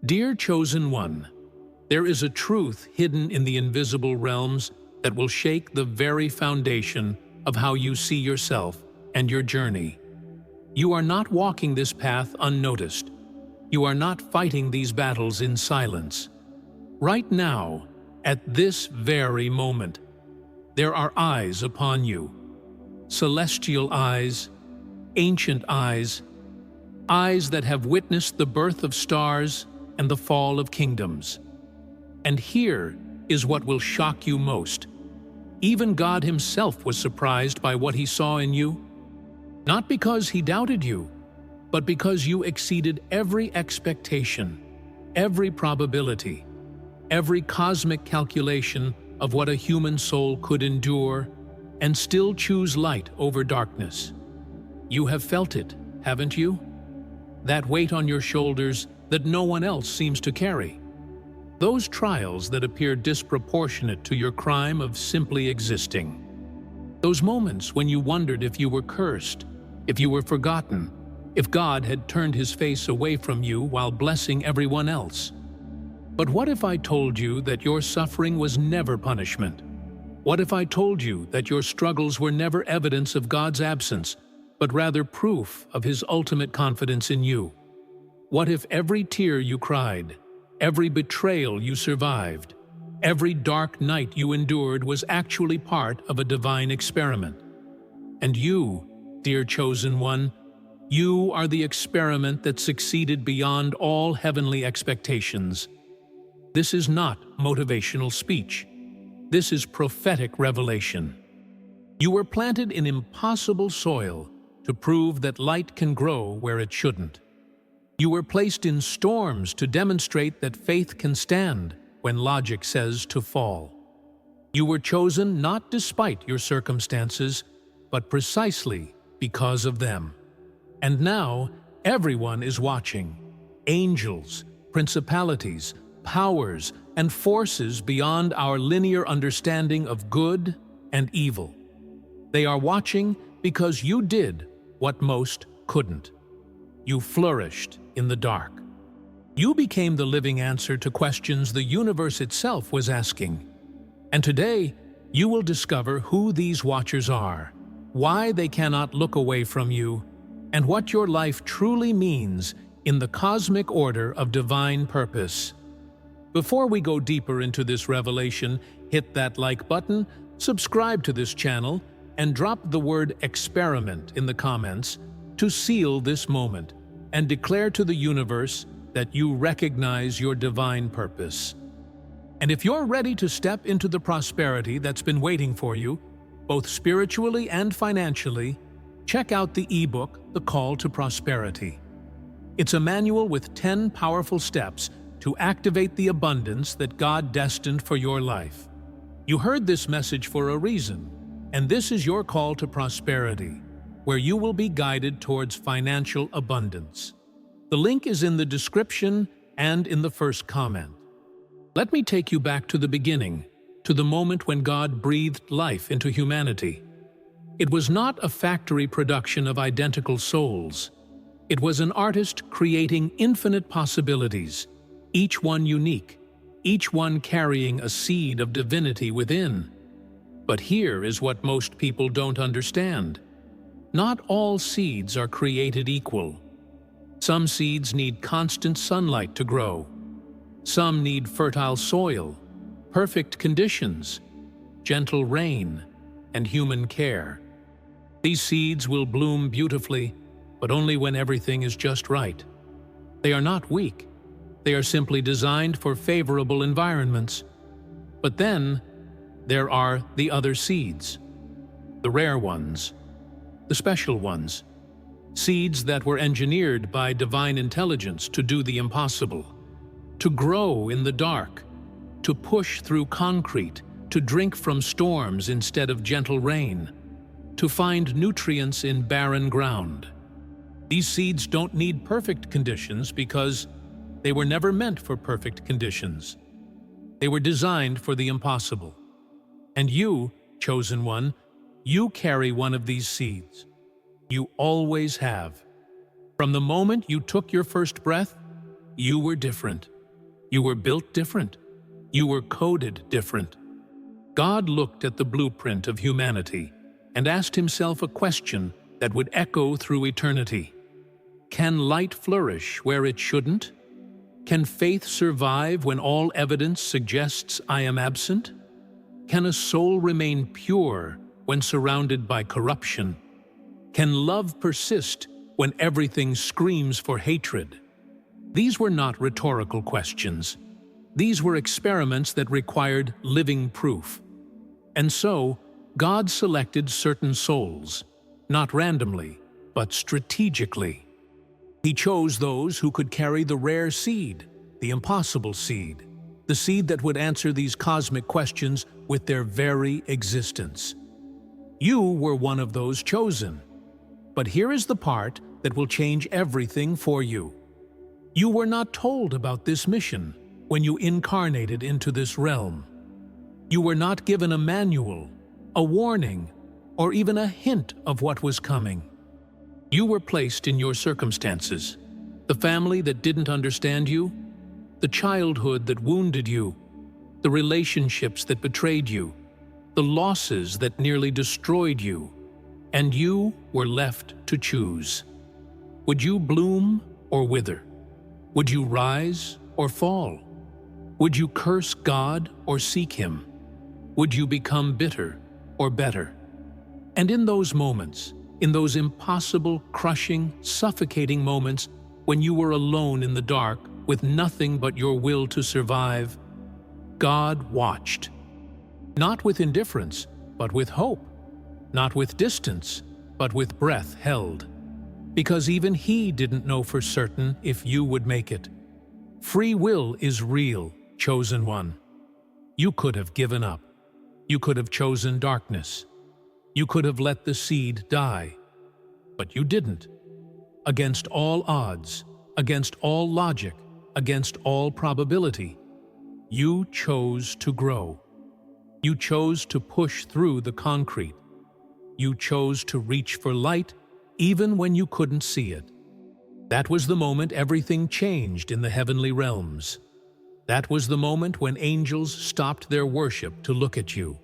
Dear Chosen One, there is a truth hidden in the invisible realms that will shake the very foundation of how you see yourself and your journey. You are not walking this path unnoticed. You are not fighting these battles in silence. Right now, at this very moment, there are eyes upon you. Celestial eyes, ancient eyes, eyes that have witnessed the birth of stars and the fall of kingdoms. And here is what will shock you most. Even God Himself was surprised by what He saw in you. Not because He doubted you, but because you exceeded every expectation, every probability, every cosmic calculation of what a human soul could endure and still choose light over darkness. You have felt it, haven't you? That weight on your shoulders that no one else seems to carry. Those trials that appear disproportionate to your crime of simply existing. Those moments when you wondered if you were cursed, if you were forgotten, if God had turned His face away from you while blessing everyone else. But what if I told you that your suffering was never punishment? What if I told you that your struggles were never evidence of God's absence, but rather proof of His ultimate confidence in you? What if every tear you cried, every betrayal you survived, every dark night you endured was actually part of a divine experiment? And you, dear Chosen One, you are the experiment that succeeded beyond all heavenly expectations. This is not motivational speech. This is prophetic revelation. You were planted in impossible soil to prove that light can grow where it shouldn't. You were placed in storms to demonstrate that faith can stand when logic says to fall. You were chosen not despite your circumstances, but precisely because of them. And now, everyone is watching. Angels, principalities, powers, and forces beyond our linear understanding of good and evil. They are watching because you did what most couldn't. You flourished in the dark. You became the living answer to questions the universe itself was asking. And today, you will discover who these watchers are, why they cannot look away from you, and what your life truly means in the cosmic order of divine purpose. Before we go deeper into this revelation, hit that like button, subscribe to this channel, and drop the word experiment in the comments to seal this moment and declare to the universe that you recognize your divine purpose. And if you're ready to step into the prosperity that's been waiting for you, both spiritually and financially, check out the ebook, The Call to Prosperity. It's a manual with 10 powerful steps to activate the abundance that God destined for your life. You heard this message for a reason, and this is your call to prosperity, where you will be guided towards financial abundance. The link is in the description and in the first comment. Let me take you back to the beginning, to the moment when God breathed life into humanity. It was not a factory production of identical souls. It was an artist creating infinite possibilities, each one unique, each one carrying a seed of divinity within. But here is what most people don't understand. Not all seeds are created equal. Some seeds need constant sunlight to grow. Some need fertile soil, perfect conditions, gentle rain, and human care. These seeds will bloom beautifully, but only when everything is just right. They are not weak. They are simply designed for favorable environments. But then, there are the other seeds, the rare ones, the special ones, seeds that were engineered by divine intelligence to do the impossible, to grow in the dark, to push through concrete, to drink from storms instead of gentle rain, to find nutrients in barren ground. These seeds don't need perfect conditions because they were never meant for perfect conditions. They were designed for the impossible. And you, Chosen One, you carry one of these seeds. You always have. From the moment you took your first breath, you were different. You were built different. You were coded different. God looked at the blueprint of humanity and asked himself a question that would echo through eternity. Can light flourish where it shouldn't? Can faith survive when all evidence suggests I am absent? Can a soul remain pure when surrounded by corruption? Can love persist when everything screams for hatred? These were not rhetorical questions. These were experiments that required living proof. And so, God selected certain souls, not randomly, but strategically. He chose those who could carry the rare seed, the impossible seed, the seed that would answer these cosmic questions with their very existence. You were one of those chosen. But here is the part that will change everything for you. You were not told about this mission when you incarnated into this realm. You were not given a manual, a warning, or even a hint of what was coming. You were placed in your circumstances, the family that didn't understand you, the childhood that wounded you, the relationships that betrayed you, the losses that nearly destroyed you, and you were left to choose. Would you bloom or wither? Would you rise or fall? Would you curse God or seek Him? Would you become bitter or better? And in those moments, in those impossible, crushing, suffocating moments when you were alone in the dark with nothing but your will to survive, God watched. Not with indifference, but with hope. Not with distance, but with breath held. Because even He didn't know for certain if you would make it. Free will is real, chosen one. You could have given up. You could have chosen darkness. You could have let the seed die. But you didn't. Against all odds, against all logic, against all probability, you chose to grow. You chose to push through the concrete. You chose to reach for light even when you couldn't see it. That was the moment everything changed in the heavenly realms. That was the moment when angels stopped their worship to look at you.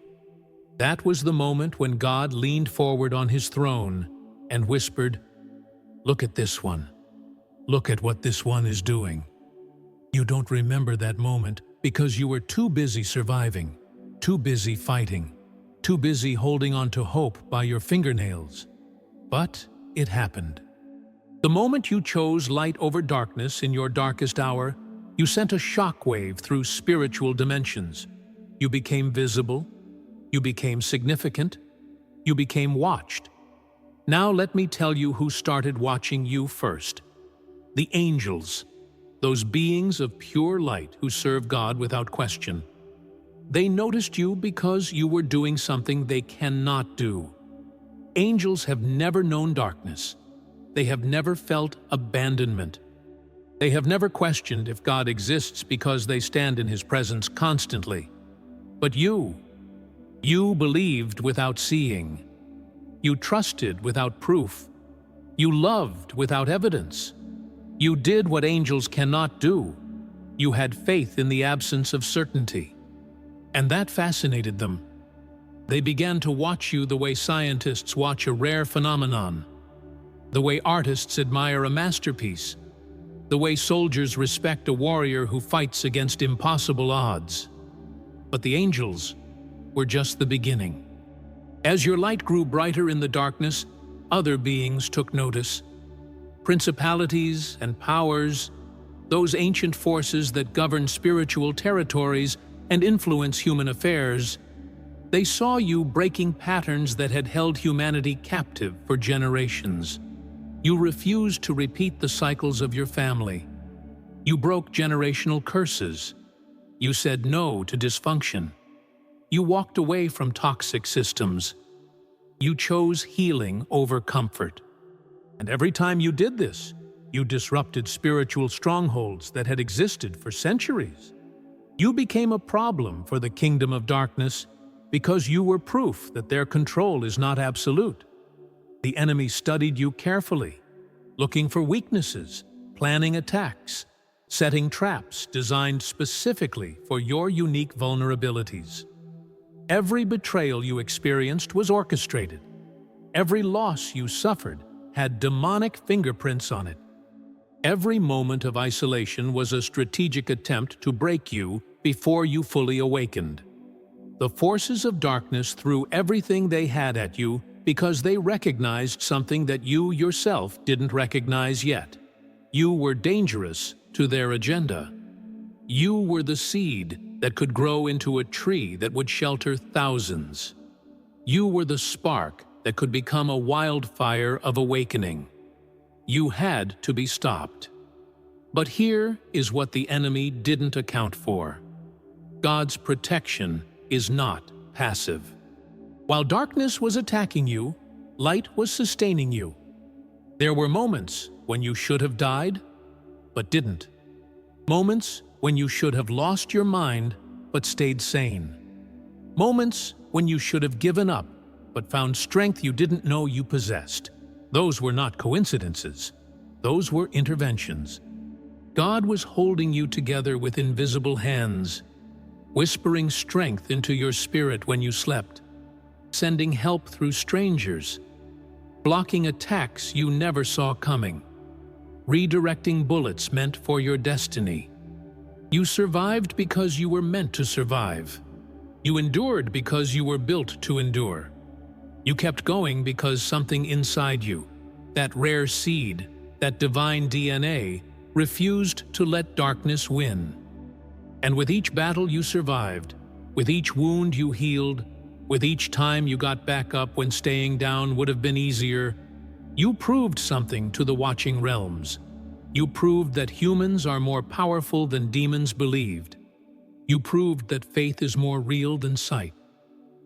That was the moment when God leaned forward on His throne and whispered, "Look at this one. Look at what this one is doing." You don't remember that moment because you were too busy surviving, too busy fighting, too busy holding on to hope by your fingernails. But it happened. The moment you chose light over darkness in your darkest hour, you sent a shockwave through spiritual dimensions. You became visible. You became significant. You became watched. Now let me tell you who started watching you first. The angels, those beings of pure light who serve God without question. They noticed you because you were doing something they cannot do. Angels have never known darkness. They have never felt abandonment. They have never questioned if God exists because they stand in His presence constantly. But you believed without seeing. You trusted without proof. You loved without evidence. You did what angels cannot do. You had faith in the absence of certainty. And that fascinated them. They began to watch you the way scientists watch a rare phenomenon, the way artists admire a masterpiece, the way soldiers respect a warrior who fights against impossible odds. But the angels were just the beginning. As your light grew brighter in the darkness, other beings took notice. Principalities and powers, those ancient forces that govern spiritual territories and influence human affairs, they saw you breaking patterns that had held humanity captive for generations. You refused to repeat the cycles of your family. You broke generational curses. You said no to dysfunction. You walked away from toxic systems. You chose healing over comfort. And every time you did this, you disrupted spiritual strongholds that had existed for centuries. You became a problem for the kingdom of darkness because you were proof that their control is not absolute. The enemy studied you carefully, looking for weaknesses, planning attacks, setting traps designed specifically for your unique vulnerabilities. Every betrayal you experienced was orchestrated. Every loss you suffered had demonic fingerprints on it. Every moment of isolation was a strategic attempt to break you before you fully awakened. The forces of darkness threw everything they had at you because they recognized something that you yourself didn't recognize yet. You were dangerous to their agenda. You were the seed that could grow into a tree that would shelter thousands. You were the spark that could become a wildfire of awakening. You had to be stopped. But here is what the enemy didn't account for. God's protection is not passive. While darkness was attacking you, light was sustaining you. There were moments when you should have died, but didn't. Moments when you should have lost your mind, but stayed sane. Moments when you should have given up, but found strength you didn't know you possessed. Those were not coincidences. Those were interventions. God was holding you together with invisible hands, whispering strength into your spirit when you slept, sending help through strangers, blocking attacks you never saw coming, redirecting bullets meant for your destiny. You survived because you were meant to survive. You endured because you were built to endure. You kept going because something inside you, that rare seed, that divine DNA, refused to let darkness win. And with each battle you survived, with each wound you healed, with each time you got back up when staying down would have been easier, you proved something to the watching realms. You proved that humans are more powerful than demons believed. You proved that faith is more real than sight.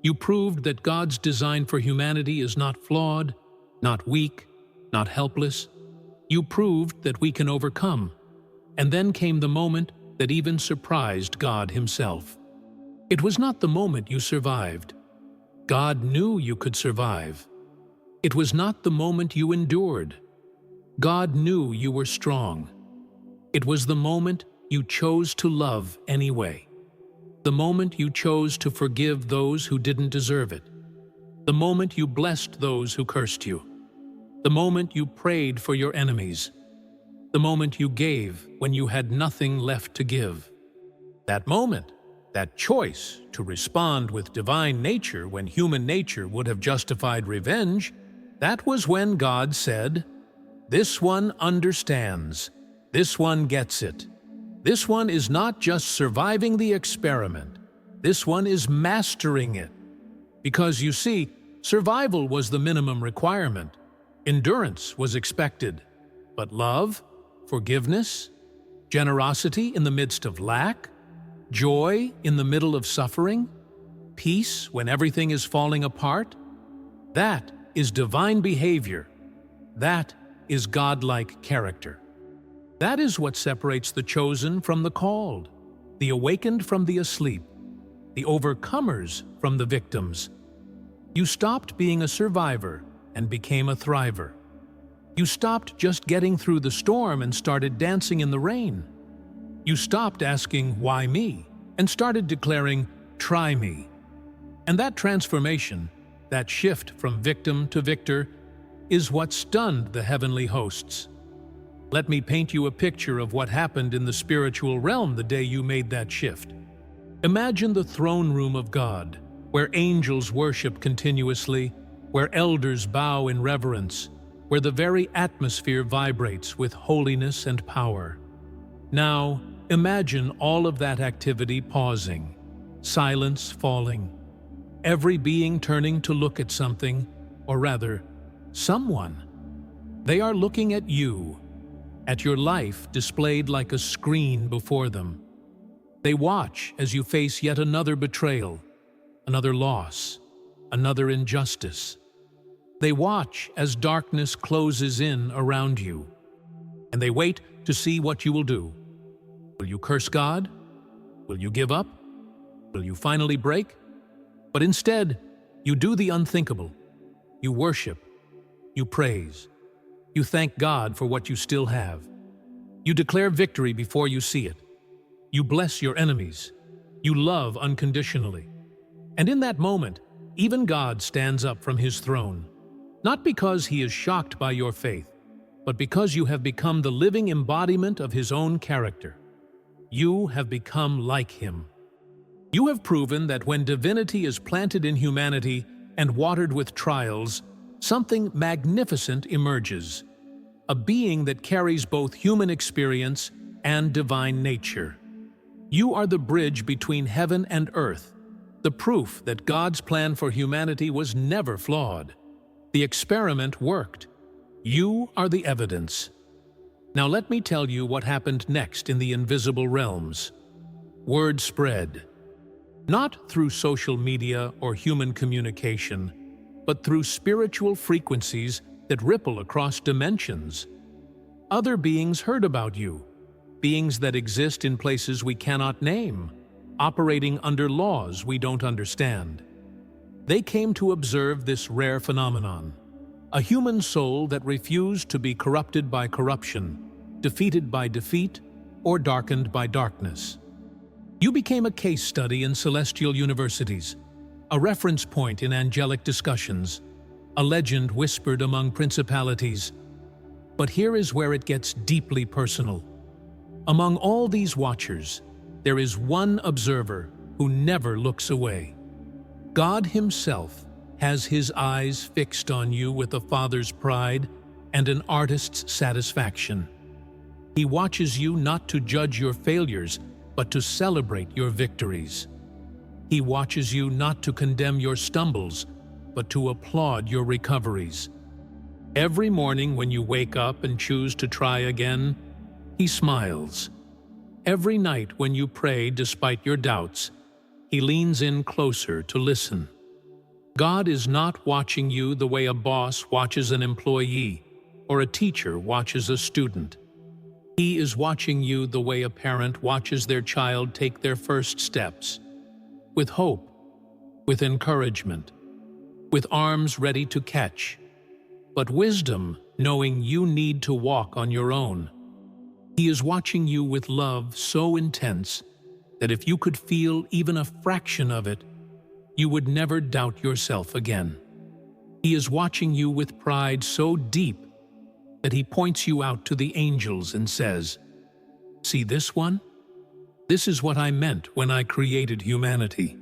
You proved that God's design for humanity is not flawed, not weak, not helpless. You proved that we can overcome. And then came the moment that even surprised God himself. It was not the moment you survived. God knew you could survive. It was not the moment you endured. God knew you were strong. It was the moment you chose to love anyway. The moment you chose to forgive those who didn't deserve it. The moment you blessed those who cursed you. The moment you prayed for your enemies. The moment you gave when you had nothing left to give. That moment, that choice to respond with divine nature when human nature would have justified revenge, that was when God said, "This one understands. This one gets it. This one is not just surviving the experiment. This one is mastering it." Because you see, survival was the minimum requirement. Endurance was expected. But love, forgiveness, generosity in the midst of lack, joy in the middle of suffering, peace when everything is falling apart, that is divine behavior. That is godlike character. That is what separates the chosen from the called, the awakened from the asleep, the overcomers from the victims. You stopped being a survivor and became a thriver. You stopped just getting through the storm and started dancing in the rain. You stopped asking, "Why me?" and started declaring, "Try me." And that transformation, that shift from victim to victor, is what stunned the heavenly hosts. Let me paint you a picture of what happened in the spiritual realm the day you made that shift. Imagine the throne room of God, where angels worship continuously, where elders bow in reverence, where the very atmosphere vibrates with holiness and power. Now, imagine all of that activity pausing, silence falling, every being turning to look at something, or rather, someone. They are looking at you, at your life displayed like a screen before them. They watch as you face yet another betrayal, another loss, another injustice. They watch as darkness closes in around you, and they wait to see what you will do. Will you curse God? Will you give up? Will you finally break? But instead, you do the unthinkable. You worship. You praise. You thank God for what you still have. You declare victory before you see it. You bless your enemies. You love unconditionally. And in that moment, even God stands up from his throne, not because he is shocked by your faith, but because you have become the living embodiment of his own character. You have become like him. You have proven that when divinity is planted in humanity and watered with trials, something magnificent emerges, a being that carries both human experience and divine nature. You are the bridge between heaven and earth, the proof that God's plan for humanity was never flawed. The experiment worked. You are the evidence. Now let me tell you what happened next in the invisible realms. Word spread. Not through social media or human communication, but through spiritual frequencies that ripple across dimensions. Other beings heard about you, beings that exist in places we cannot name, operating under laws we don't understand. They came to observe this rare phenomenon, a human soul that refused to be corrupted by corruption, defeated by defeat, or darkened by darkness. You became a case study in celestial universities, a reference point in angelic discussions, a legend whispered among principalities. But here is where it gets deeply personal. Among all these watchers, there is one observer who never looks away. God himself has his eyes fixed on you with a father's pride and an artist's satisfaction. He watches you not to judge your failures, but to celebrate your victories. He watches you not to condemn your stumbles, but to applaud your recoveries. Every morning when you wake up and choose to try again, he smiles. Every night when you pray despite your doubts, he leans in closer to listen. God is not watching you the way a boss watches an employee or a teacher watches a student. He is watching you the way a parent watches their child take their first steps, with hope, with encouragement, with arms ready to catch, but wisdom knowing you need to walk on your own. He is watching you with love so intense that if you could feel even a fraction of it, you would never doubt yourself again. He is watching you with pride so deep that he points you out to the angels and says, "See this one? This is what I meant when I created humanity.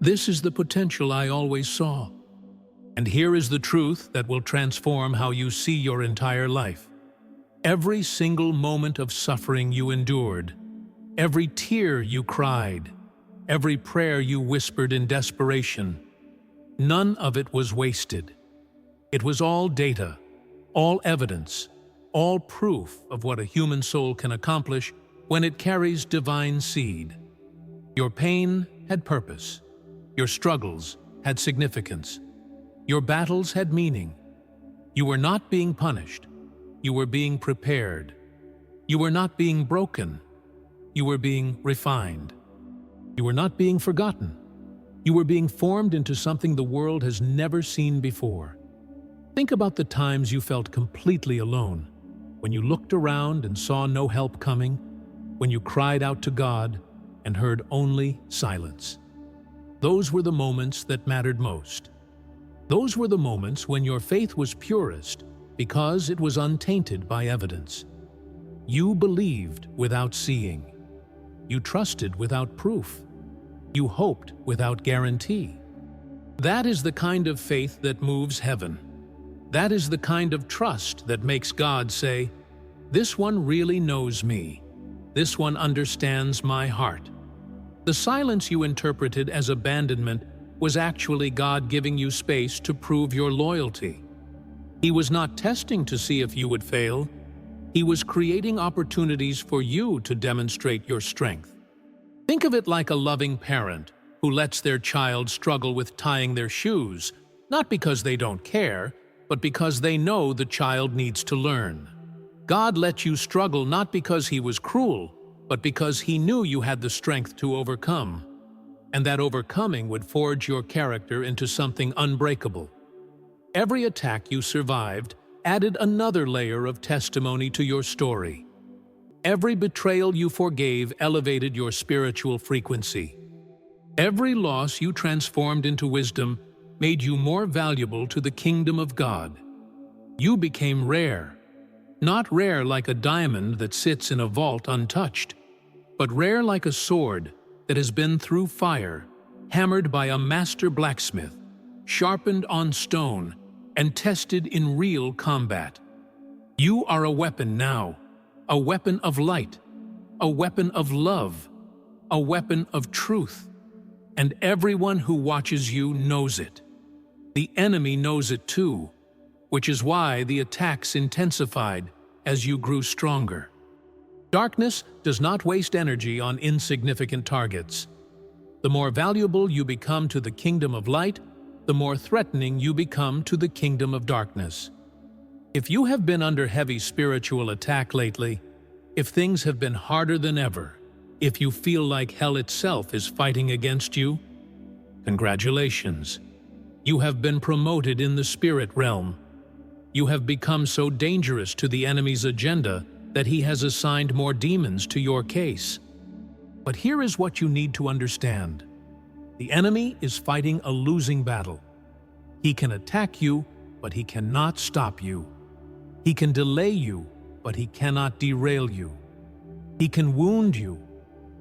This is the potential I always saw. And here is the truth that will transform how you see your entire life. Every single moment of suffering you endured, every tear you cried, every prayer you whispered in desperation, none of it was wasted. It was all data, all evidence, all proof of what a human soul can accomplish when it carries divine seed. Your pain had purpose. Your struggles had significance. Your battles had meaning. You were not being punished. You were being prepared. You were not being broken. You were being refined. You were not being forgotten. You were being formed into something the world has never seen before. Think about the times you felt completely alone, when you looked around and saw no help coming, when you cried out to God and heard only silence. Those were the moments that mattered most. Those were the moments when your faith was purest because it was untainted by evidence. You believed without seeing. You trusted without proof. You hoped without guarantee. That is the kind of faith that moves heaven. That is the kind of trust that makes God say, "This one really knows me. This one understands my heart." The silence you interpreted as abandonment was actually God giving you space to prove your loyalty. He was not testing to see if you would fail. He was creating opportunities for you to demonstrate your strength. Think of it like a loving parent who lets their child struggle with tying their shoes, not because they don't care, but because they know the child needs to learn. God let you struggle not because he was cruel, but because he knew you had the strength to overcome, and that overcoming would forge your character into something unbreakable. Every attack you survived added another layer of testimony to your story. Every betrayal you forgave elevated your spiritual frequency. Every loss you transformed into wisdom made you more valuable to the kingdom of God. You became rare, not rare like a diamond that sits in a vault untouched, but rare like a sword that has been through fire, hammered by a master blacksmith, sharpened on stone, and tested in real combat. You are a weapon now, a weapon of light, a weapon of love, a weapon of truth, and everyone who watches you knows it. The enemy knows it too, which is why the attacks intensified as you grew stronger. Darkness does not waste energy on insignificant targets. The more valuable you become to the kingdom of light, the more threatening you become to the kingdom of darkness. If you have been under heavy spiritual attack lately, if things have been harder than ever, if you feel like hell itself is fighting against you, congratulations. You have been promoted in the spirit realm. You have become so dangerous to the enemy's agenda that he has assigned more demons to your case. But here is what you need to understand. The enemy is fighting a losing battle. He can attack you, but he cannot stop you. He can delay you, but he cannot derail you. He can wound you,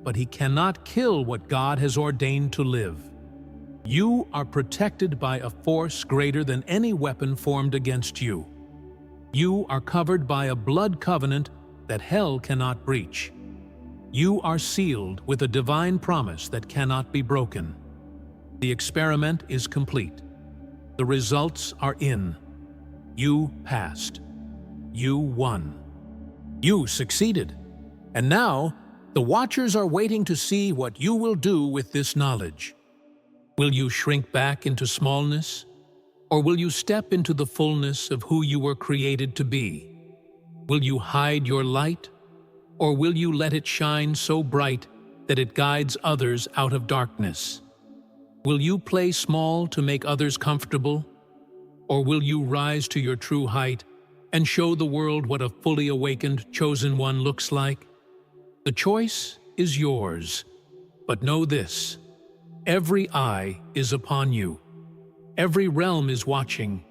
but he cannot kill what God has ordained to live. You are protected by a force greater than any weapon formed against you. You are covered by a blood covenant that hell cannot breach. You are sealed with a divine promise that cannot be broken. The experiment is complete. The results are in. You passed. You won. You succeeded. And now, the watchers are waiting to see what you will do with this knowledge. Will you shrink back into smallness? Or will you step into the fullness of who you were created to be? Will you hide your light? Or will you let it shine so bright that it guides others out of darkness? Will you play small to make others comfortable? Or will you rise to your true height and show the world what a fully awakened, chosen one looks like? The choice is yours. But know this: every eye is upon you. Every realm is watching,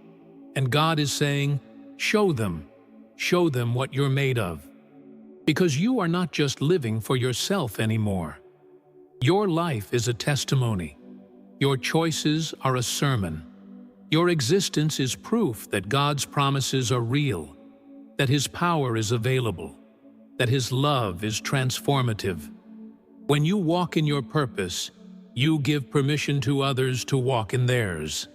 and God is saying, show them what you're made of. Because you are not just living for yourself anymore. Your life is a testimony. Your choices are a sermon. Your existence is proof that God's promises are real, that His power is available, that His love is transformative. When you walk in your purpose, you give permission to others to walk in theirs.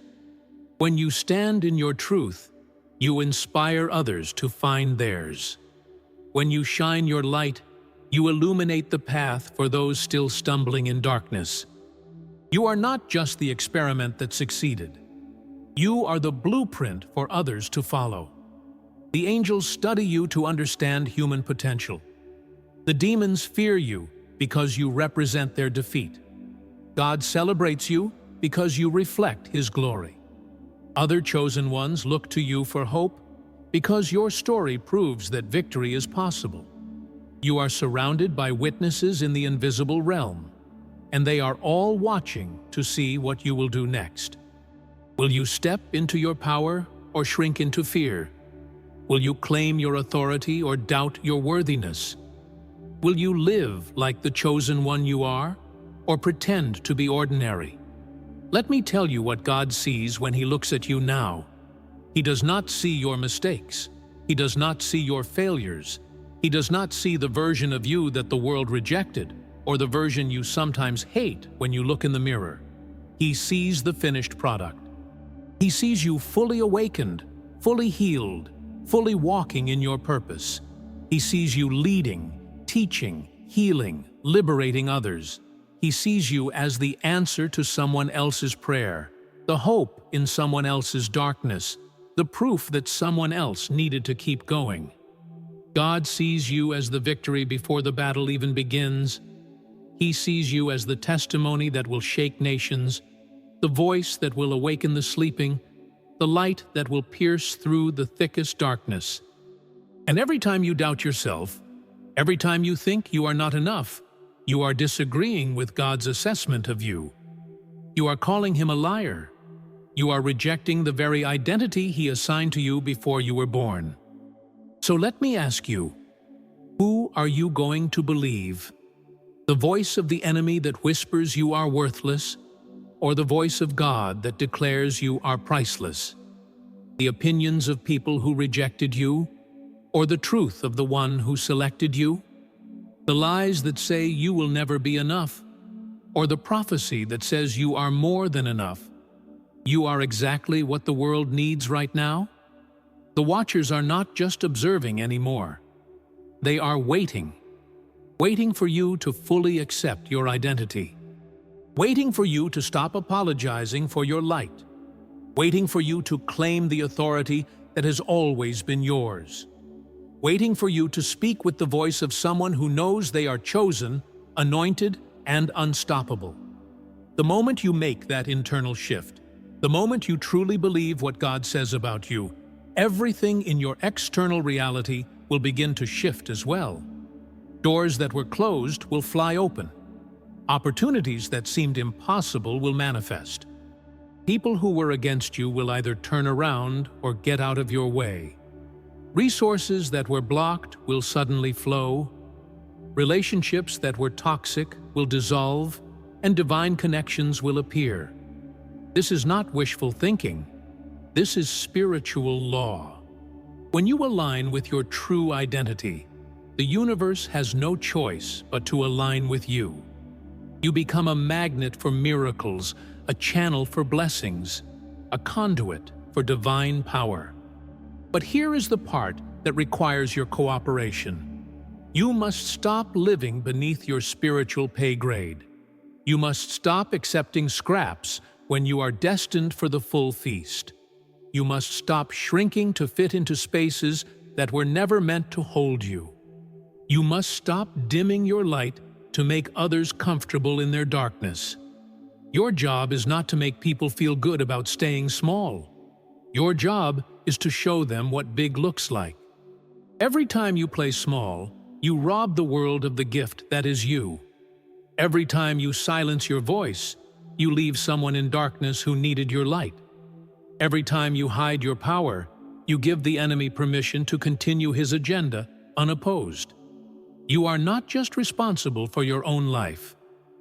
When you stand in your truth, you inspire others to find theirs. When you shine your light, you illuminate the path for those still stumbling in darkness. You are not just the experiment that succeeded. You are the blueprint for others to follow. The angels study you to understand human potential. The demons fear you because you represent their defeat. God celebrates you because you reflect His glory. Other chosen ones look to you for hope because your story proves that victory is possible. You are surrounded by witnesses in the invisible realm, and they are all watching to see what you will do next. Will you step into your power or shrink into fear? Will you claim your authority or doubt your worthiness? Will you live like the chosen one you are, or pretend to be ordinary? Let me tell you what God sees when He looks at you now. He does not see your mistakes. He does not see your failures. He does not see the version of you that the world rejected, or the version you sometimes hate when you look in the mirror. He sees the finished product. He sees you fully awakened, fully healed, fully walking in your purpose. He sees you leading, teaching, healing, liberating others. He sees you as the answer to someone else's prayer, the hope in someone else's darkness, the proof that someone else needed to keep going. God sees you as the victory before the battle even begins. He sees you as the testimony that will shake nations, the voice that will awaken the sleeping, the light that will pierce through the thickest darkness. And every time you doubt yourself, Every time you think you are not enough, you are disagreeing with God's assessment of you. You are calling him a liar. You are rejecting the very identity he assigned to you before you were born. So let me ask you, who are you going to believe? The voice of the enemy that whispers you are worthless, or the voice of God that declares you are priceless? The opinions of people who rejected you, or the truth of the one who selected you? The lies that say you will never be enough, or the prophecy that says you are more than enough? You are exactly what the world needs right now. The watchers are not just observing anymore. They are waiting for you to fully accept your identity. Waiting for you to stop apologizing for your light. Waiting for you to claim the authority that has always been yours. Waiting for you to speak with the voice of someone who knows they are chosen, anointed, and unstoppable. The moment you make that internal shift, the moment you truly believe what God says about you, everything in your external reality will begin to shift as well. Doors that were closed will fly open. Opportunities that seemed impossible will manifest. People who were against you will either turn around or get out of your way. Resources that were blocked will suddenly flow. Relationships that were toxic will dissolve, and divine connections will appear. This is not wishful thinking. This is spiritual law. When you align with your true identity, the universe has no choice but to align with you. You become a magnet for miracles, a channel for blessings, a conduit for divine power. But here is the part that requires your cooperation. You must stop living beneath your spiritual pay grade. You must stop accepting scraps when you are destined for the full feast. You must stop shrinking to fit into spaces that were never meant to hold you. You must stop dimming your light to make others comfortable in their darkness. Your job is not to make people feel good about staying small. Your job is to show them what big looks like. Every time you play small, you rob the world of the gift that is you. Every time you silence your voice, you leave someone in darkness who needed your light. Every time you hide your power, you give the enemy permission to continue his agenda unopposed. You are not just responsible for your own life.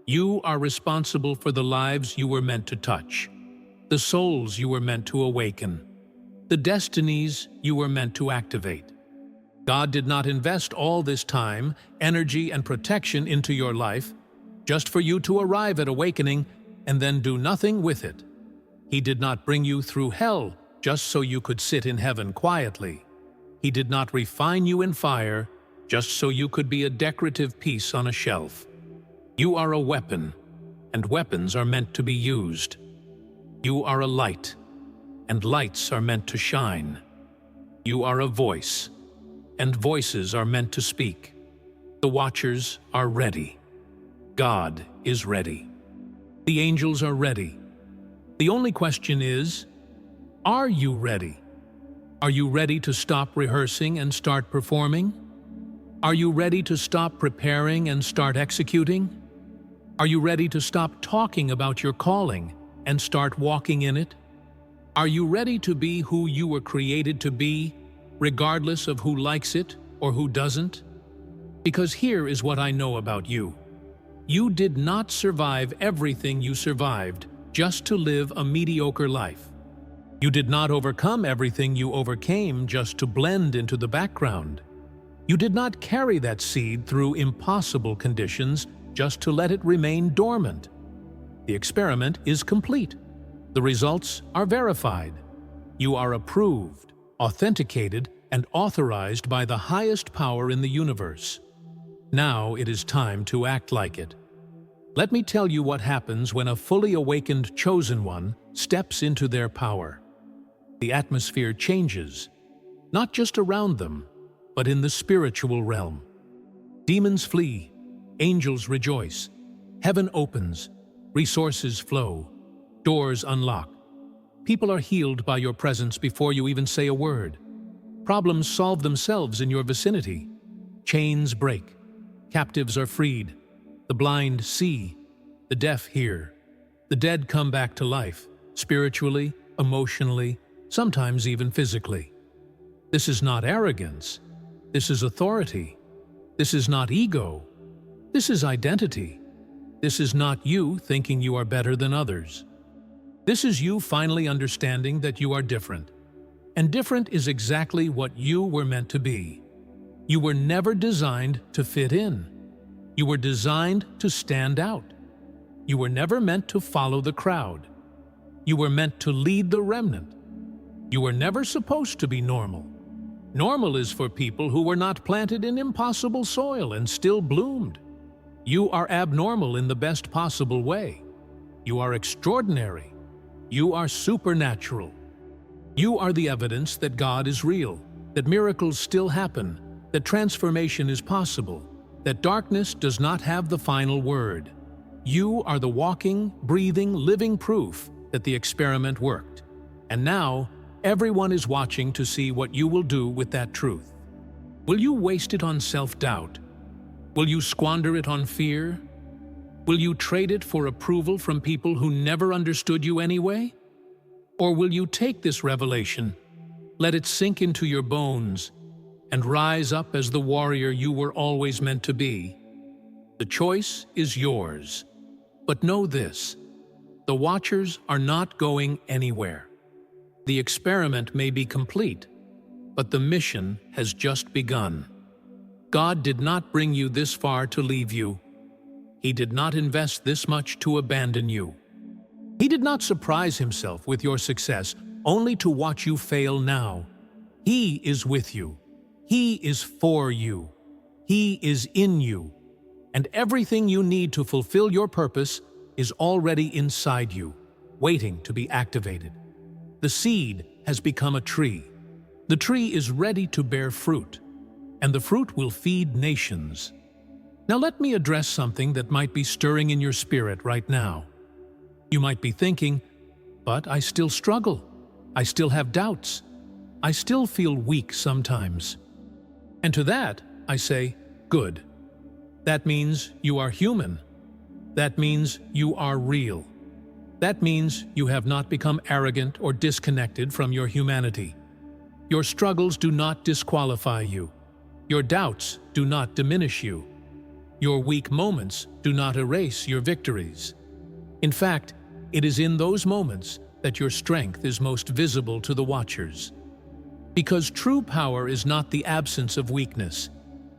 You are responsible for the lives you were meant to touch, the souls you were meant to awaken, the destinies you were meant to activate. God did not invest all this time, energy, and protection into your life just for you to arrive at awakening and then do nothing with it. He did not bring you through hell just so you could sit in heaven quietly. He did not refine you in fire just so you could be a decorative piece on a shelf. You are a weapon, and weapons are meant to be used. You are a light, and lights are meant to shine. You are a voice, and voices are meant to speak. The watchers are ready. God is ready. The angels are ready. The only question is, are you ready? Are you ready to stop rehearsing and start performing? Are you ready to stop preparing and start executing? Are you ready to stop talking about your calling and start walking in it? Are you ready to be who you were created to be, regardless of who likes it or who doesn't? Because here is what I know about you. You did not survive everything you survived just to live a mediocre life. You did not overcome everything you overcame just to blend into the background. You did not carry that seed through impossible conditions just to let it remain dormant. The experiment is complete. The results are verified. You are approved, authenticated, and authorized by the highest power in the universe. Now it is time to act like it. Let me tell you what happens when a fully awakened chosen one steps into their power. The atmosphere changes, not just around them, but in the spiritual realm. Demons flee, angels rejoice, heaven opens, resources flow, doors unlock. People are healed by your presence before you even say a word. Problems solve themselves in your vicinity. Chains break, captives are freed, the blind see, the deaf hear, the dead come back to life, spiritually, emotionally, sometimes even physically. This is not arrogance. This is authority. This is not ego. This is identity. This is not you thinking you are better than others. This is you finally understanding that you are different. And different is exactly what you were meant to be. You were never designed to fit in. You were designed to stand out. You were never meant to follow the crowd. You were meant to lead the remnant. You were never supposed to be normal. Normal is for people who were not planted in impossible soil and still bloomed. You are abnormal in the best possible way. You are extraordinary. You are supernatural. You are the evidence that God is real, that miracles still happen, that transformation is possible, that darkness does not have the final word. You are the walking, breathing, living proof that the experiment worked. And now, everyone is watching to see what you will do with that truth. Will you waste it on self-doubt? Will you squander it on fear? Will you trade it for approval from people who never understood you anyway? Or will you take this revelation, let it sink into your bones, and rise up as the warrior you were always meant to be? The choice is yours. But know this, the watchers are not going anywhere. The experiment may be complete, but the mission has just begun. God did not bring you this far to leave you. He did not invest this much to abandon you. He did not surprise himself with your success only to watch you fail now. He is with you. He is for you. He is in you. And everything you need to fulfill your purpose is already inside you, waiting to be activated. The seed has become a tree. The tree is ready to bear fruit, and the fruit will feed nations. Now let me address something that might be stirring in your spirit right now. You might be thinking, but I still struggle. I still have doubts. I still feel weak sometimes. And to that, I say, good. That means you are human. That means you are real. That means you have not become arrogant or disconnected from your humanity. Your struggles do not disqualify you. Your doubts do not diminish you. Your weak moments do not erase your victories. In fact, it is in those moments that your strength is most visible to the watchers. Because true power is not the absence of weakness.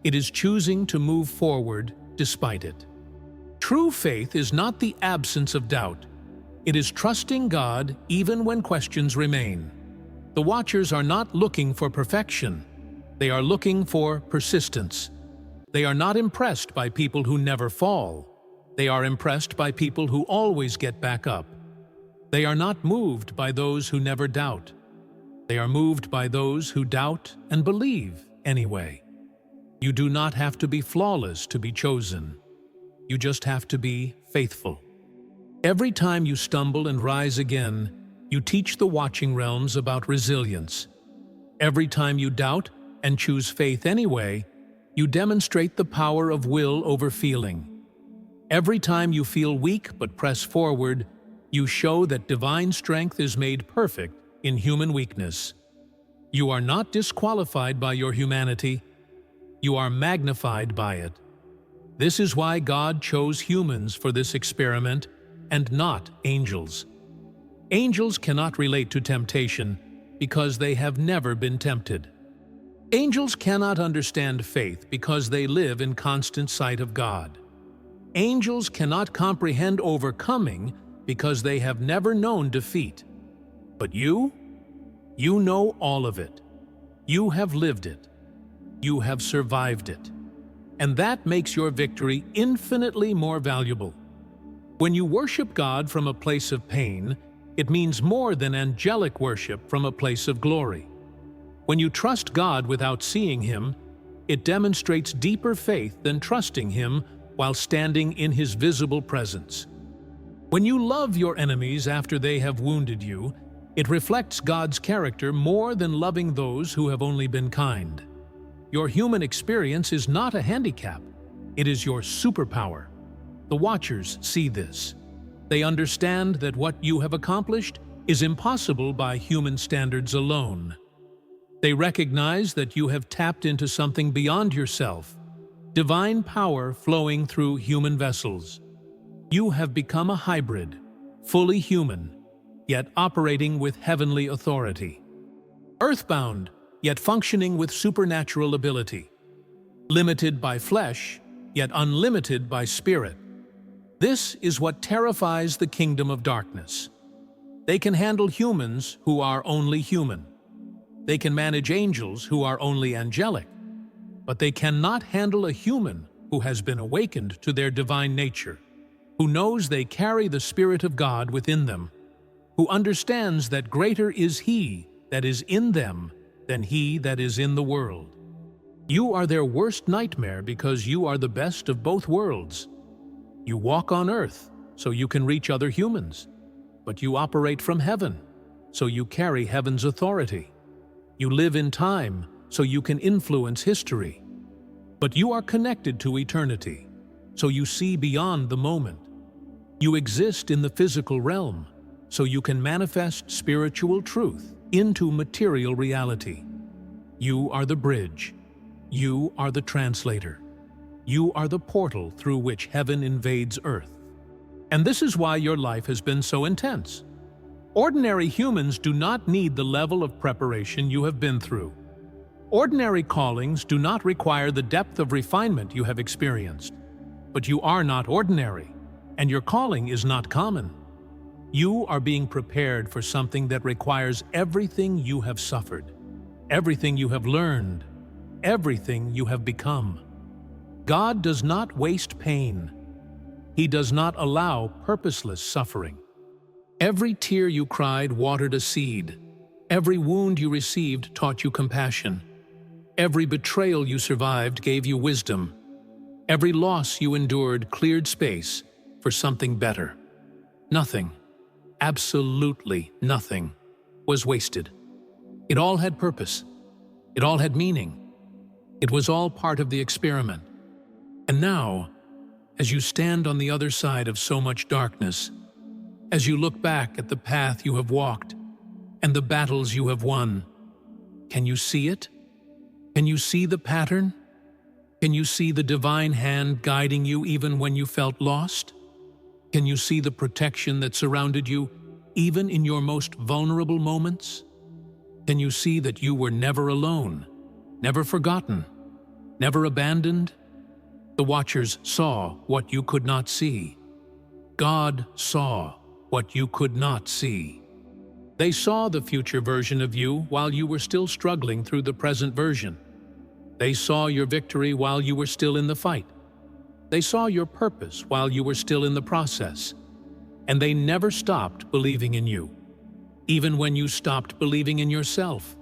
It is choosing to move forward despite it. True faith is not the absence of doubt. It is trusting God even when questions remain. The watchers are not looking for perfection. They are looking for persistence. They are not impressed by people who never fall. They are impressed by people who always get back up. They are not moved by those who never doubt. They are moved by those who doubt and believe anyway. You do not have to be flawless to be chosen. You just have to be faithful. Every time you stumble and rise again, you teach the watching realms about resilience. Every time you doubt and choose faith anyway, you demonstrate the power of will over feeling. Every time you feel weak but press forward, you show that divine strength is made perfect in human weakness. You are not disqualified by your humanity. You are magnified by it. This is why God chose humans for this experiment and not angels. Angels cannot relate to temptation because they have never been tempted. Angels cannot understand faith because they live in constant sight of God. Angels cannot comprehend overcoming because they have never known defeat. But you know all of it. You have lived it. You have survived it. And that makes your victory infinitely more valuable. When you worship God from a place of pain, it means more than angelic worship from a place of glory. When you trust God without seeing Him, it demonstrates deeper faith than trusting Him while standing in His visible presence. When you love your enemies after they have wounded you, it reflects God's character more than loving those who have only been kind. Your human experience is not a handicap. It is your superpower. The Watchers see this. They understand that what you have accomplished is impossible by human standards alone. They recognize that you have tapped into something beyond yourself, divine power flowing through human vessels. You have become a hybrid, fully human, yet operating with heavenly authority. Earthbound, yet functioning with supernatural ability. Limited by flesh, yet unlimited by spirit. This is what terrifies the kingdom of darkness. They can handle humans who are only human. They can manage angels who are only angelic. But they cannot handle a human who has been awakened to their divine nature, who knows they carry the Spirit of God within them, who understands that greater is He that is in them than he that is in the world. You are their worst nightmare because you are the best of both worlds. You walk on earth so you can reach other humans, but you operate from heaven, so you carry heaven's authority. You live in time so you can influence history, but you are connected to eternity, so you see beyond the moment. You exist in the physical realm, so you can manifest spiritual truth into material reality. You are the bridge. You are the translator. You are the portal through which heaven invades earth. And this is why your life has been so intense. Ordinary humans do not need the level of preparation you have been through. Ordinary callings do not require the depth of refinement you have experienced. But you are not ordinary, and your calling is not common. You are being prepared for something that requires everything you have suffered, everything you have learned, everything you have become. God does not waste pain. He does not allow purposeless suffering. Every tear you cried watered a seed. Every wound you received taught you compassion. Every betrayal you survived gave you wisdom. Every loss you endured cleared space for something better. Nothing, absolutely nothing, was wasted. It all had purpose. It all had meaning. It was all part of the experiment. And now, as you stand on the other side of so much darkness, as you look back at the path you have walked and the battles you have won, can you see it? Can you see the pattern? Can you see the divine hand guiding you even when you felt lost? Can you see the protection that surrounded you even in your most vulnerable moments? Can you see that you were never alone, never forgotten, never abandoned? The Watchers saw what you could not see. God saw what you could not see. They saw the future version of you while you were still struggling through the present version. They saw your victory while you were still in the fight. They saw your purpose while you were still in the process. And they never stopped believing in you, even when you stopped believing in yourself.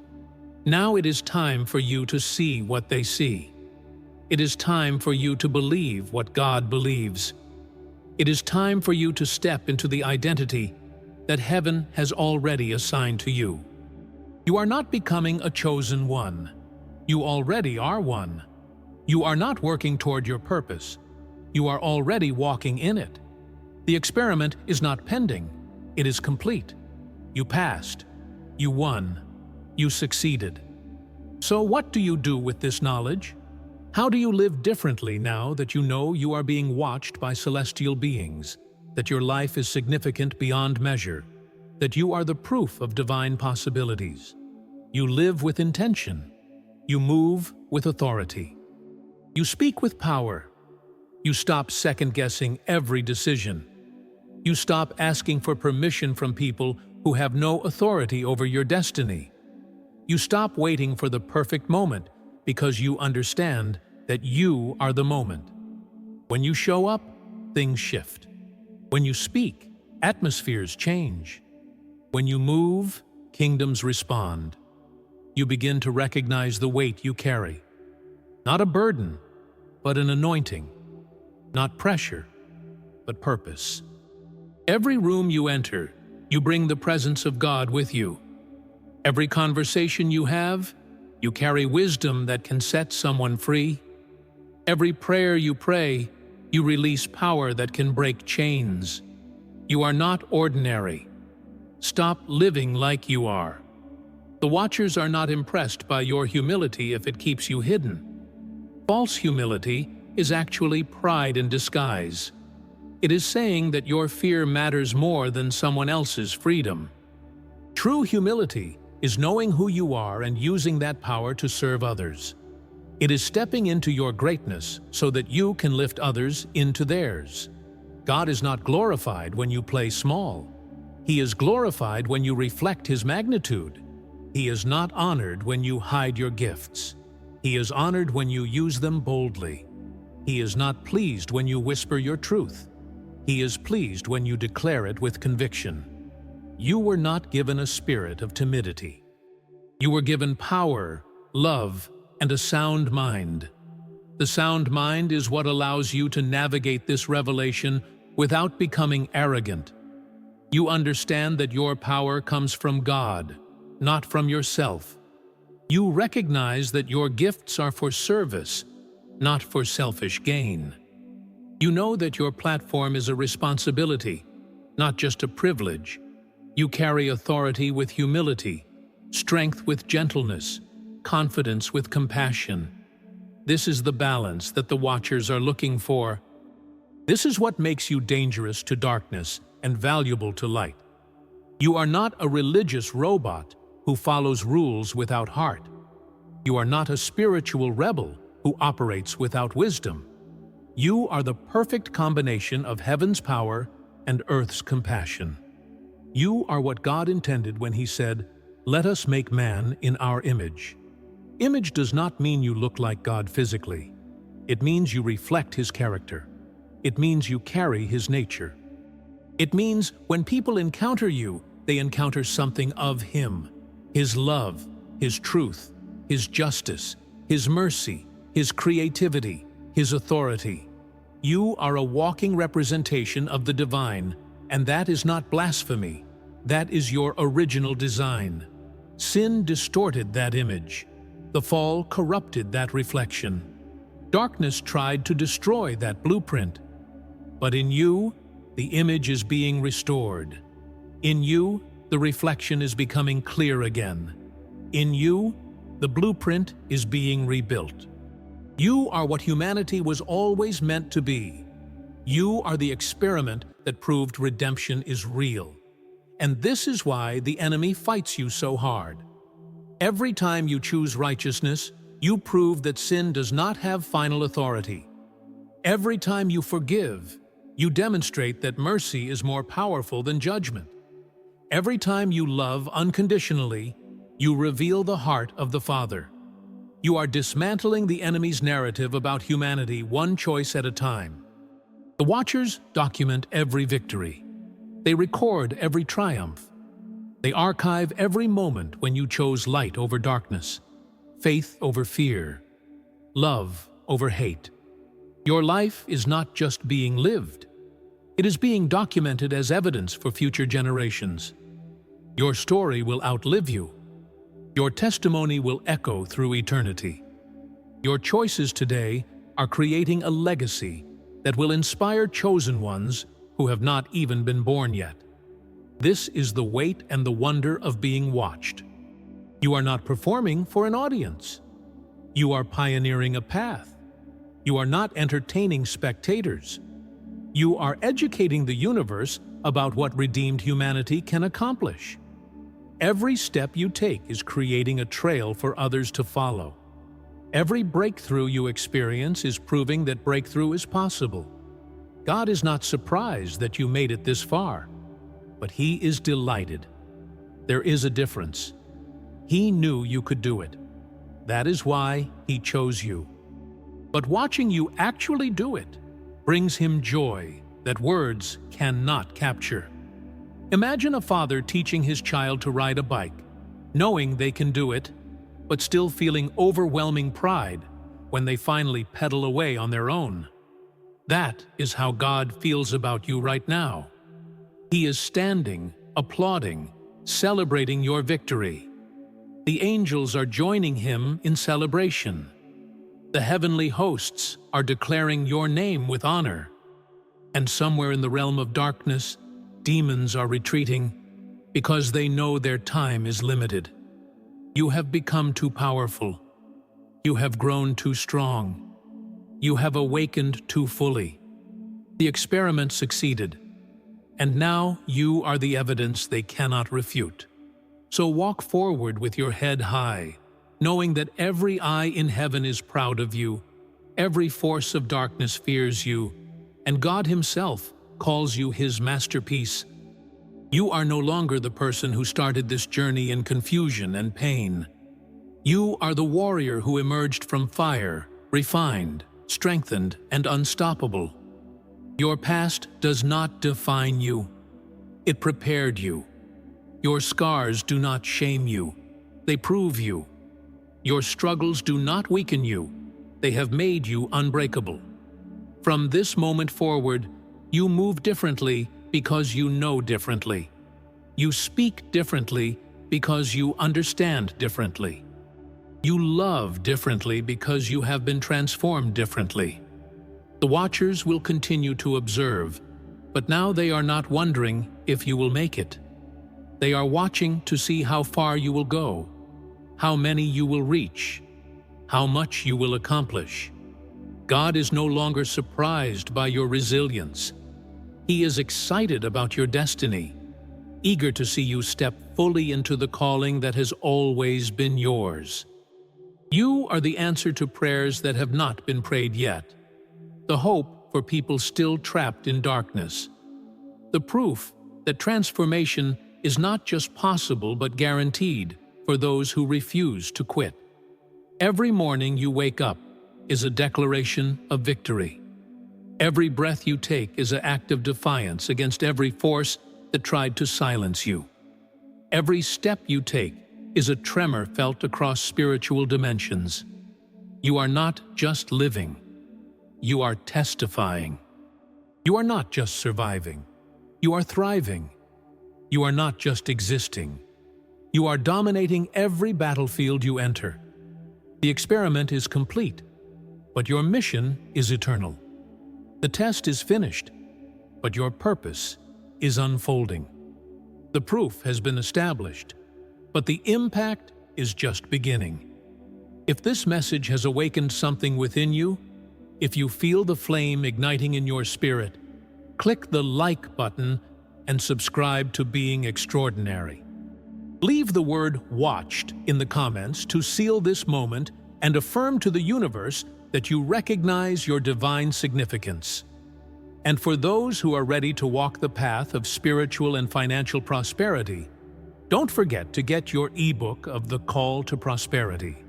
Now it is time for you to see what they see. It is time for you to believe what God believes. It is time for you to step into the identity that heaven has already assigned to you. You are not becoming a chosen one. You already are one. You are not working toward your purpose. You are already walking in it. The experiment is not pending. It is complete. You passed. You won. You succeeded. So what do you do with this knowledge? How do you live differently now that you know you are being watched by celestial beings, that your life is significant beyond measure, that you are the proof of divine possibilities? You live with intention. You move with authority. You speak with power. You stop second-guessing every decision. You stop asking for permission from people who have no authority over your destiny. You stop waiting for the perfect moment because you understand that you are the moment. When you show up, things shift. When you speak, atmospheres change. When you move, kingdoms respond. You begin to recognize the weight you carry. Not a burden, but an anointing. Not pressure, but purpose. Every room you enter, you bring the presence of God with you. Every conversation you have, You carry wisdom that can set someone free. Every prayer you pray, you release power that can break chains. You are not ordinary. Stop living like you are. The Watchers are not impressed by your humility if it keeps you hidden. False humility is actually pride in disguise. It is saying that your fear matters more than someone else's freedom. True humility is knowing who you are and using that power to serve others. It is stepping into your greatness so that you can lift others into theirs. God is not glorified when you play small. He is glorified when you reflect His magnitude. He is not honored when you hide your gifts. He is honored when you use them boldly. He is not pleased when you whisper your truth. He is pleased when you declare it with conviction. You were not given a spirit of timidity. You were given power, love, and a sound mind. The sound mind is what allows you to navigate this revelation without becoming arrogant. You understand that your power comes from God, not from yourself. You recognize that your gifts are for service, not for selfish gain. You know that your platform is a responsibility, not just a privilege. You carry authority with humility, strength with gentleness, confidence with compassion. This is the balance that the Watchers are looking for. This is what makes you dangerous to darkness and valuable to light. You are not a religious robot who follows rules without heart. You are not a spiritual rebel who operates without wisdom. You are the perfect combination of heaven's power and earth's compassion. You are what God intended when He said, "Let us make man in our image." Image does not mean you look like God physically. It means you reflect His character. It means you carry His nature. It means when people encounter you, they encounter something of Him, His love, His truth, His justice, His mercy, His creativity, His authority. You are a walking representation of the divine, and that is not blasphemy. That is your original design. Sin distorted that image. The fall corrupted that reflection. Darkness tried to destroy that blueprint. But in you, the image is being restored. In you, the reflection is becoming clear again. In you, the blueprint is being rebuilt. You are what humanity was always meant to be. You are the experiment that proved redemption is real. And this is why the enemy fights you so hard. Every time you choose righteousness, you prove that sin does not have final authority. Every time you forgive, you demonstrate that mercy is more powerful than judgment. Every time you love unconditionally, you reveal the heart of the Father. You are dismantling the enemy's narrative about humanity one choice at a time. The Watchers document every victory. They record every triumph. They archive every moment when you chose light over darkness, faith over fear, love over hate. Your life is not just being lived. It is being documented as evidence for future generations. Your story will outlive you. Your testimony will echo through eternity. Your choices today are creating a legacy that will inspire chosen ones who have not even been born yet. This is the weight and the wonder of being watched. You are not performing for an audience. You are pioneering a path. You are not entertaining spectators. You are educating the universe about what redeemed humanity can accomplish. Every step you take is creating a trail for others to follow. Every breakthrough you experience is proving that breakthrough is possible. God is not surprised that you made it this far, but He is delighted. There is a difference. He knew you could do it. That is why He chose you. But watching you actually do it brings Him joy that words cannot capture. Imagine a father teaching his child to ride a bike, knowing they can do it, but still feeling overwhelming pride when they finally pedal away on their own. That is how God feels about you right now. He is standing, applauding, celebrating your victory. The angels are joining him in celebration. The heavenly hosts are declaring your name with honor. And somewhere in the realm of darkness, demons are retreating because they know their time is limited. You have become too powerful. You have grown too strong. You have awakened too fully. The experiment succeeded, and now you are the evidence they cannot refute. So walk forward with your head high, knowing that every eye in heaven is proud of you, every force of darkness fears you, and God Himself calls you His masterpiece. You are no longer the person who started this journey in confusion and pain. You are the warrior who emerged from fire, refined, strengthened, and unstoppable. Your past does not define you. It prepared you. Your scars do not shame you. They prove you. Your struggles do not weaken you. They have made you unbreakable. From this moment forward, you move differently because you know differently. You speak differently because you understand differently. You love differently because you have been transformed differently. The watchers will continue to observe, but now they are not wondering if you will make it. They are watching to see how far you will go, how many you will reach, how much you will accomplish. God is no longer surprised by your resilience. He is excited about your destiny, eager to see you step fully into the calling that has always been yours. You are the answer to prayers that have not been prayed yet, the hope for people still trapped in darkness, the proof that transformation is not just possible but guaranteed for those who refuse to quit. Every morning you wake up is a declaration of victory. Every breath you take is an act of defiance against every force that tried to silence you. Every step you take is a tremor felt across spiritual dimensions. You are not just living. You are testifying. You are not just surviving. You are thriving. You are not just existing. You are dominating every battlefield you enter. The experiment is complete, but your mission is eternal. The test is finished, but your purpose is unfolding. The proof has been established, but the impact is just beginning. If this message has awakened something within you, if you feel the flame igniting in your spirit, click the like button and subscribe to Being Extraordinary. Leave the word "watched" in the comments to seal this moment and affirm to the universe that you recognize your divine significance. And for those who are ready to walk the path of spiritual and financial prosperity, don't forget to get your ebook of The Call to Prosperity.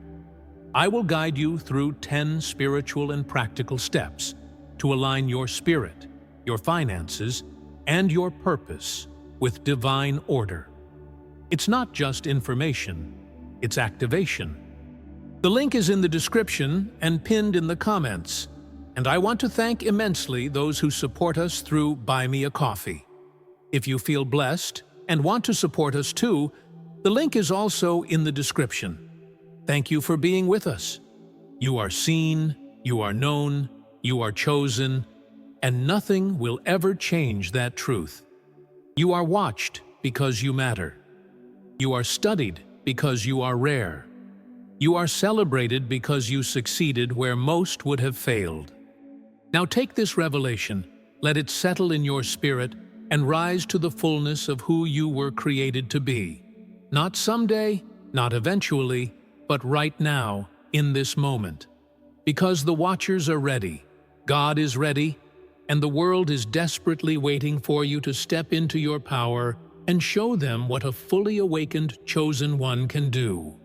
I will guide you through 10 spiritual and practical steps to align your spirit, your finances, and your purpose with divine order. It's not just information, it's activation. The link is in the description and pinned in the comments. And I want to thank immensely those who support us through Buy Me a Coffee. If you feel blessed and want to support us too, the link is also in the description. Thank you for being with us. You are seen, you are known, you are chosen, and nothing will ever change that truth. You are watched because you matter. You are studied because you are rare. You are celebrated because you succeeded where most would have failed. Now take this revelation, let it settle in your spirit, and rise to the fullness of who you were created to be. Not someday, not eventually, but right now, in this moment. Because the watchers are ready, God is ready, and the world is desperately waiting for you to step into your power and show them what a fully awakened chosen one can do.